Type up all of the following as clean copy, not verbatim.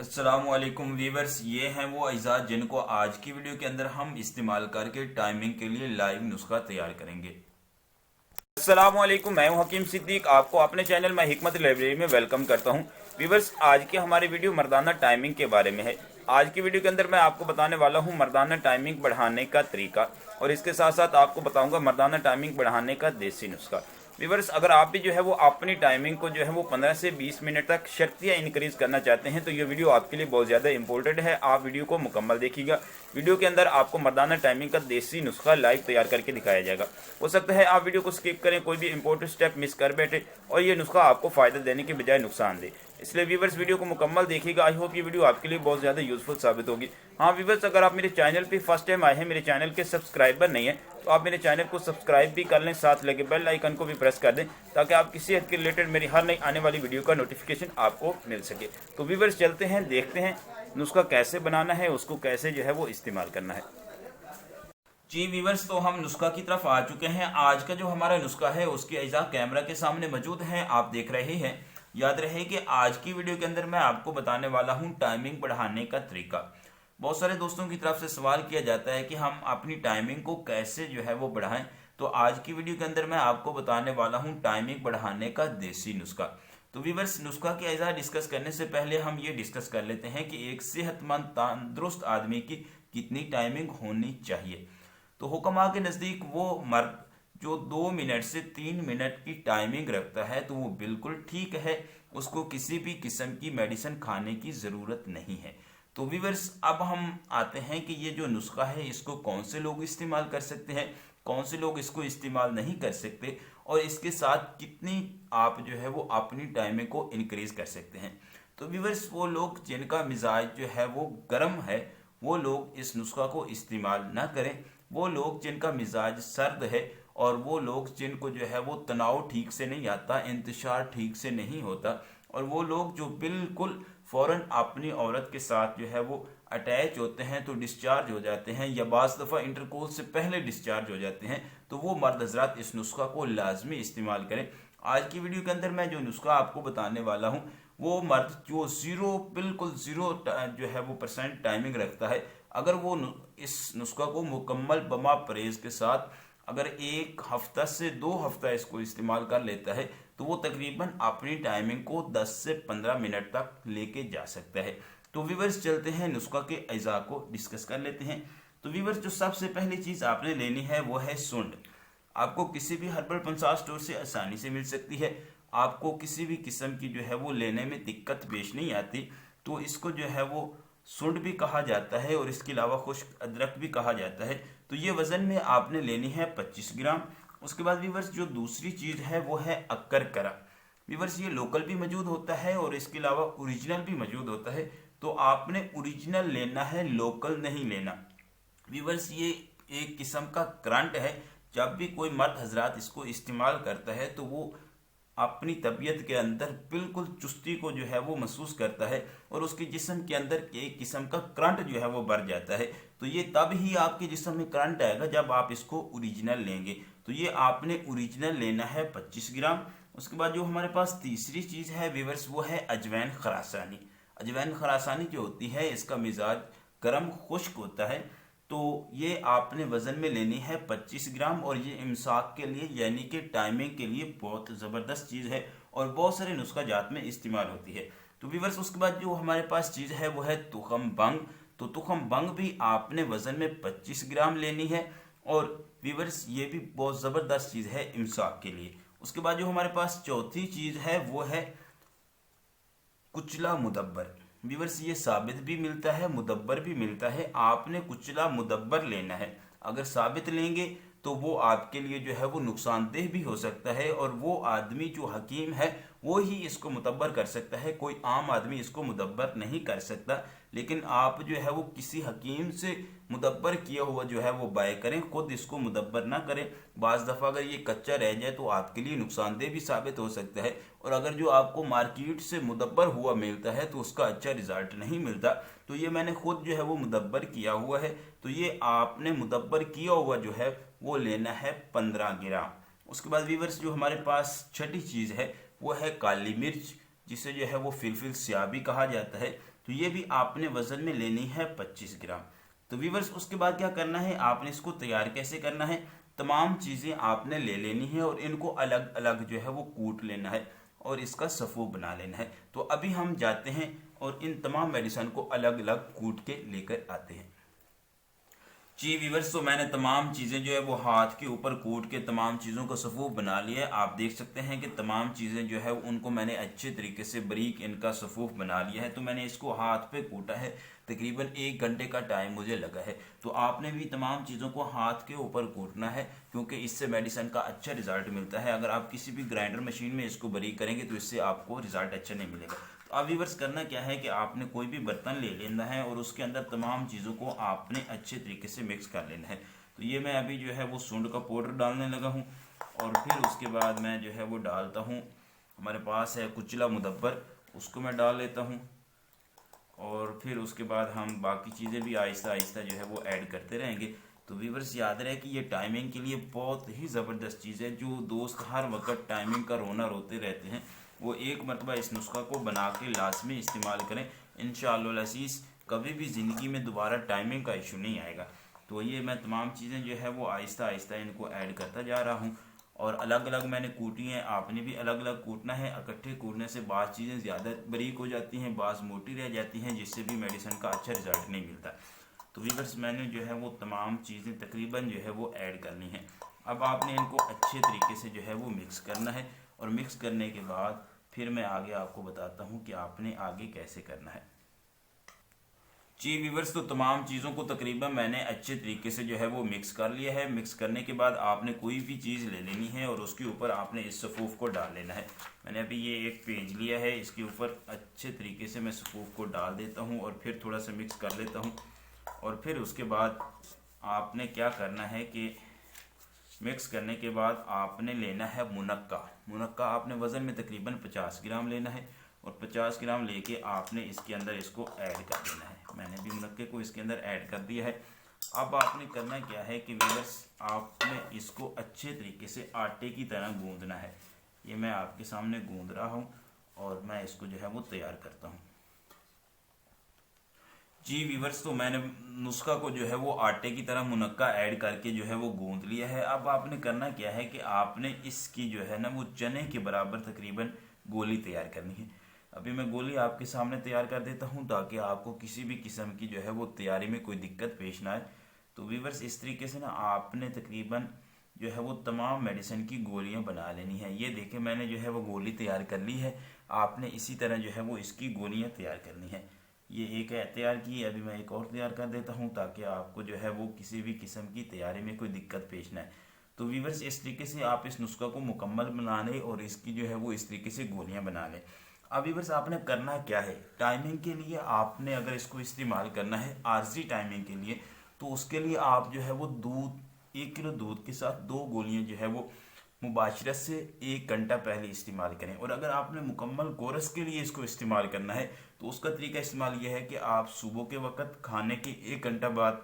अस्सलामुअलैकुम वीवर्स, ये हैं वो अज़ा जिनको आज की वीडियो के अंदर हम इस्तेमाल करके टाइमिंग के लिए लाइव नुस्खा तैयार करेंगे। अस्सलामुअलैकुम, मैं हूं हकीम सिद्दीक, आपको अपने चैनल में हिकमत लाइब्रेरी में वेलकम करता हूं। वीवर्स, आज की हमारी वीडियो मर्दाना टाइमिंग के बारे में है। आज की वीडियो के अंदर मैं आपको बताने वाला हूं मर्दाना टाइमिंग बढ़ाने का तरीका, और इसके साथ साथ आपको बताऊंगा मर्दाना टाइमिंग बढ़ाने का देसी नुस्खा। व्यूवर्स, अगर आप भी जो है वो अपनी टाइमिंग को जो है वो 15 से 20 मिनट तक शर्तियाँ इंक्रीज करना चाहते हैं तो ये वीडियो आपके लिए बहुत ज़्यादा इंपॉर्टेंट है। आप वीडियो को मुकम्मल देखिएगा। वीडियो के अंदर आपको मर्दाना टाइमिंग का देसी नुस्खा लाइव तैयार करके दिखाया जाएगा। हो सकता है आप वीडियो को स्किप करें, कोई भी इंपॉर्टेंट स्टेप मिस कर बैठे और ये नुस्खा आपको फ़ायदा देने के बजाय नुकसान दे। इसलिए व्यूवर्स, वीडियो को मुकम्मल देखिएगा। आई होप ये वीडियो आपके लिए बहुत ज़्यादा यूजफुल साबित होगी। हाँ व्यूवर्स, अगर आप मेरे चैनल पे फर्स्ट टाइम आए हैं, मेरे चैनल के सब्सक्राइबर नहीं है, तो आप मेरे चैनल को सब्सक्राइब भी कर लें, साथ लगे बेल आइकन को भी प्रेस कर दें ताकि आप किसी हद के रिलेटेड मेरी हर नई आने वाली वीडियो का नोटिफिकेशन आपको मिल सके। तो व्यूवर्स, चलते हैं, देखते हैं नुस्खा कैसे बनाना है, उसको कैसे जो है वो इस्तेमाल करना है। जी व्यूवर्स, तो हम नुस्खा की तरफ आ चुके हैं। आज का जो हमारा नुस्खा है उसके अज्जा कैमरा के सामने मौजूद हैं, आप देख रहे हैं। याद रहे कि आज की वीडियो के अंदर मैं आपको बताने वाला हूं टाइमिंग बढ़ाने का तरीका। बहुत सारे दोस्तों की तरफ से सवाल किया जाता है कि हम अपनी टाइमिंग को कैसे जो है वो बढ़ाएं, तो आज की वीडियो के अंदर मैं आपको बताने वाला हूं टाइमिंग बढ़ाने का देसी नुस्खा। तो व्यूवर्स, नुस्खा के अज्जा डिस्कस करने से पहले हम ये डिस्कस कर लेते हैं कि एक सेहतमंद तंदुरुस्त आदमी की कितनी टाइमिंग होनी चाहिए। तो हुक्मा के नज़दीक वो मर्द जो 2 मिनट से 3 मिनट की टाइमिंग रखता है तो वो बिल्कुल ठीक है, उसको किसी भी किस्म की मेडिसिन खाने की ज़रूरत नहीं है। तो व्यूअर्स, अब हम आते हैं कि ये जो नुस्खा है इसको कौन से लोग इस्तेमाल कर सकते हैं, कौन से लोग इसको इस्तेमाल नहीं कर सकते, और इसके साथ कितनी आप जो है वो अपनी टाइमिंग को इनक्रीज कर सकते हैं। तो व्यूअर्स, वो लोग जिनका मिजाज जो है वो गर्म है वो लोग इस नुस्खा को इस्तेमाल ना करें। वो लोग जिनका मिजाज सर्द है और वो लोग जिनको जो है वो तनाव ठीक से नहीं आता, इंतशार ठीक से नहीं होता, और वो लोग जो बिल्कुल फौरन अपनी औरत के साथ जो है वो अटैच होते हैं तो डिस्चार्ज हो जाते हैं, या बाज़ दफ़ा इंटरकोर्स से पहले डिस्चार्ज हो जाते हैं, तो वो मर्द हजरात इस नुस्खा को लाजमी इस्तेमाल करें। आज की वीडियो के अंदर मैं जो नुस्खा आपको बताने वाला हूँ वो मर्द जो बिल्कुल ज़ीरो जो है वो % टाइमिंग रखता है, अगर वो इस नुस्खा को मुकम्मल बमा परहेज के साथ अगर 1 हफ्ता से 2 हफ्ता इसको इस्तेमाल कर लेता है तो वो तकरीबन अपनी टाइमिंग को 10 से 15 मिनट तक लेके जा सकता है। तो व्यूवर्स, चलते हैं नुस्खा के अज्जा को डिस्कस कर लेते हैं। तो व्यूवर्स, जो सबसे पहली चीज़ आपने लेनी है वो है सूंड। आपको किसी भी हर्बल पंसार स्टोर से आसानी से मिल सकती है। आपको किसी भी किस्म की जो है वो लेने में दिक्कत पेश नहीं आती। तो इसको जो है वो सुंड भी कहा जाता है और इसके अलावा खुश्क अदरक भी कहा जाता है। तो ये वज़न में आपने लेनी है 25 ग्राम। उसके बाद व्यूवर्स, जो दूसरी चीज़ है वो है अक्कर करा। व्यूवर्स, ये लोकल भी मौजूद होता है और इसके अलावा ओरिजिनल भी मौजूद होता है। तो आपने ओरिजिनल लेना है, लोकल नहीं लेना। व्यूवर्स, ये एक किस्म का करंट है। जब भी कोई मर्द हजरात इसको इस्तेमाल करता है तो वो अपनी तबीयत के अंदर बिल्कुल चुस्ती को जो है वो महसूस करता है और उसके जिस्म के अंदर एक किस्म का करंट जो है वो बढ़ जाता है। तो ये तब ही आपके जिस्म में करंट आएगा जब आप इसको ओरिजिनल लेंगे। तो ये आपने ओरिजिनल लेना है 25 ग्राम। उसके बाद जो हमारे पास तीसरी चीज़ है व्यूवर्स वो है अजवैन खरासानी। अजवैन खरासानी जो होती है इसका मिजाज गर्म खुश्क होता है। तो ये आपने वज़न में लेनी है 25 ग्राम, और ये इमसाक के लिए यानी कि टाइमिंग के लिए बहुत ज़बरदस्त चीज़ है और बहुत सारे नुस्खा जात में इस्तेमाल होती है। तो व्यूवर्स, उसके बाद जो हमारे पास चीज़ है वो है तुखम बंग। तो तुखम बंग भी आपने वज़न में 25 ग्राम लेनी है, और व्यूवर्स ये भी बहुत ज़बरदस्त चीज़ है इमसाक के लिए। उसके बाद जो हमारे पास चौथी चीज़ है वो है कुचला मुदब्बर। व्यूवर्स, ये साबित भी मिलता है, मुदब्बर भी मिलता है। आपने कुचला मुदब्बर लेना है। अगर साबित लेंगे तो वो आपके लिए जो है वो नुकसानदेह भी हो सकता है, और वो आदमी जो हकीम है वो ही इसको मुदब्बर कर सकता है, कोई आम आदमी इसको मुदब्बर नहीं कर सकता। लेकिन आप जो है वो किसी हकीम से मुदब्बर किया हुआ जो है वो बाय करें, खुद इसको मुदब्बर ना करें। बाज़ दफ़ा अगर ये कच्चा रह जाए तो आपके लिए नुकसानदेह भी साबित हो सकता है, और अगर जो आपको मार्केट से मुदब्बर हुआ मिलता है तो उसका अच्छा रिजल्ट नहीं मिलता। तो ये मैंने खुद जो है वो मुदब्बर किया हुआ है। तो ये आपने मुदब्बर किया हुआ जो है वो लेना है 15 ग्राम। उसके बाद व्यूवर्स, जो हमारे पास छठी चीज़ है वो है काली मिर्च, जिसे जो है वो फिलफिल स्याह भी कहा जाता है। तो तो ये भी आपने वजन में लेनी है 25 ग्राम। तो व्यूअर्स उसके बाद क्या करना है, आपने इसको तैयार कैसे करना है, तमाम चीज़ें आपने ले लेनी है और इनको अलग अलग जो है वो कूट लेना है और इसका सफ़ू बना लेना है। तो अभी हम जाते हैं और इन तमाम मेडिसिन को अलग अलग कूट के लेकर आते हैं। जी व्यूअर्स, तो मैंने तमाम चीज़ें जो है वो हाथ के ऊपर कूट के तमाम चीज़ों का सफ़ूफ बना लिया है। आप देख सकते हैं कि तमाम चीज़ें जो है उनको मैंने अच्छे तरीके से बारीक इनका सफ़ूफ बना लिया है। तो मैंने इसको हाथ पे कूटा है, तकरीबन 1 घंटे का टाइम मुझे लगा है। तो आपने भी तमाम चीज़ों को हाथ के ऊपर कूटना है क्योंकि इससे मेडिसिन का अच्छा रिजल्ट मिलता है। अगर आप किसी भी ग्राइंडर मशीन में इसको बारीक करेंगे तो इससे आपको रिजल्ट अच्छा नहीं मिलेगा। अब व्यूअर्स करना क्या है कि आपने कोई भी बर्तन ले लेना है और उसके अंदर तमाम चीज़ों को आपने अच्छे तरीके से मिक्स कर लेना है। तो ये मैं अभी जो है वो सूंड का पाउडर डालने लगा हूँ और फिर उसके बाद मैं जो है वो डालता हूँ, हमारे पास है कुचला मुदब्बर, उसको मैं डाल लेता हूँ और फिर उसके बाद हम बाकी चीज़ें भी आहिस्ता आहिस्ता जो है वो ऐड करते रहेंगे। तो व्यूअर्स याद रहे कि ये टाइमिंग के लिए बहुत ही ज़बरदस्त चीज़ है। जो दोस्त हर वक्त टाइमिंग का रोना रोते रहते हैं वो एक मरतबा इस नुस्खा को बना के लाजमी इस्तेमाल करें। इंशाअल्लाह अज़ीज़ कभी भी ज़िंदगी में दोबारा टाइमिंग का इशू नहीं आएगा। तो ये मैं तमाम चीज़ें जो है वो आहिस्ता आहिस्ता इनको ऐड करता जा रहा हूँ और अलग अलग मैंने कूटी हैं, आपने भी अलग अलग कूटना है। इकट्ठे कूटने से बाज़ चीज़ें ज़्यादा बारीक हो जाती हैं, बाज़ मोटी रह जाती हैं, जिससे भी मेडिसिन का अच्छा रिजल्ट नहीं मिलता। तो व्यूअर्स मैंने जो है वो तमाम चीज़ें तकरीबन जो है वो ऐड करनी है। अब आपने इनको अच्छे तरीके से जो है वो मिक्स करना है और मिक्स करने के बाद फिर मैं आगे आपको बताता हूँ कि आपने आगे कैसे करना है। जी व्यूअर्स, तो तमाम चीज़ों को तकरीबन मैंने अच्छे तरीके से जो है वो मिक्स कर लिया है। मिक्स करने के बाद आपने कोई भी चीज़ ले लेनी है और उसके ऊपर आपने इस सफ़ूफ को डाल लेना है। मैंने अभी ये एक पेज लिया है, इसके ऊपर अच्छे तरीके से मैं सफ़ूफ को डाल देता हूँ और फिर थोड़ा सा मिक्स कर लेता हूँ। और फिर उसके बाद आपने क्या करना है कि मिक्स करने के बाद आपने लेना है मुनक्का आपने वज़न में तकरीबन 50 ग्राम लेना है और 50 ग्राम लेके आपने इसके अंदर इसको ऐड कर देना है। मैंने भी मुनक्के को इसके अंदर ऐड कर दिया है। अब आपने करना क्या है कि व्यूअर्स आपने इसको अच्छे तरीके से आटे की तरह गूंदना है। ये मैं आपके सामने गूंद रहा हूँ और मैं इसको जो है वो तैयार करता हूँ। जी व्यूअर्स, तो मैंने नुस्खा को जो है वो आटे की तरह मुनक्का ऐड करके जो है वो गूंद लिया है। अब आपने करना क्या है कि आपने इसकी जो है ना वो चने के बराबर तकरीबन गोली तैयार करनी है। अभी मैं गोली आपके सामने तैयार कर देता हूँ ताकि आपको किसी भी किस्म की जो है वो तैयारी में कोई दिक्कत पेश ना आए। तो व्यूअर्स इस तरीके से ना आपने तकरीबन जो है वो तमाम मेडिसिन की गोलियां बना लेनी है। ये देखें मैंने जो है वो गोली तैयार कर ली है। आपने इसी तरह जो है वो इसकी गोलियां तैयार करनी है। ये एक है तैयार की, अभी मैं एक और तैयार कर देता हूँ ताकि आपको जो है वो किसी भी किस्म की तैयारी में कोई दिक्कत पेश ना आए। तो व्यूअर्स इस तरीके से आप इस नुस्खा को मुकम्मल बना लें और इसकी जो है वो इस तरीके से गोलियां बना लें। अब व्यूअर्स आपने करना क्या है, टाइमिंग के लिए आपने अगर इसको इस्तेमाल करना है आरजी टाइमिंग के लिए, तो उसके लिए आप जो है वो दूध 1 किलो दूध के साथ 2 गोलियां जो है वो मुबाशरत से 1 घंटा पहले इस्तेमाल करें। और अगर आपने मुकम्मल कोरस के लिए इसको इस्तेमाल करना है तो उसका तरीका इस्तेमाल यह है कि आप सुबह के वक्त खाने के 1 घंटा बाद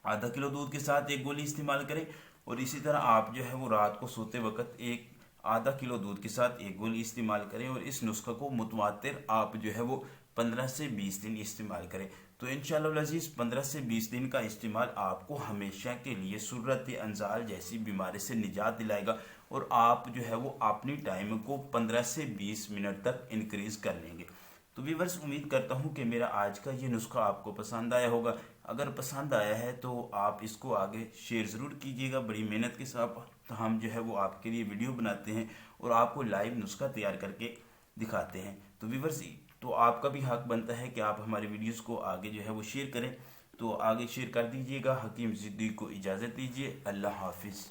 आधा किलो दूध के साथ 1 गोली इस्तेमाल करें और इसी तरह आप जो है वो रात को सोते वक्त एक आधा किलो दूध के साथ 1 गोली इस्तेमाल करें और इस नुस्खा को मुतवातिर आप जो है वो 15 से 20 दिन इस्तेमाल करें। तो इंशाअल्लाह अज़ीज़ 15 से 20 दिन का इस्तेमाल आपको हमेशा के लिए सूरत अंजाल जैसी बीमारी से निजात दिलाएगा और आप जो है वो अपनी टाइम को 15 से 20 मिनट तक इंक्रीज कर लेंगे। तो व्यूअर्स उम्मीद करता हूँ कि मेरा आज का ये नुस्खा आपको पसंद आया होगा। अगर पसंद आया है तो आप इसको आगे शेयर ज़रूर कीजिएगा। बड़ी मेहनत के साथ हम जो है वो आपके लिए वीडियो बनाते हैं और आपको लाइव नुस्खा तैयार करके दिखाते हैं। तो व्यूअर्स तो आपका भी हक बनता है कि आप हमारे वीडियोस को आगे जो है वो शेयर करें। तो आगे शेयर कर दीजिएगा। हकीम सिद्दीक को इजाज़त दीजिए। अल्लाह हाफिज़।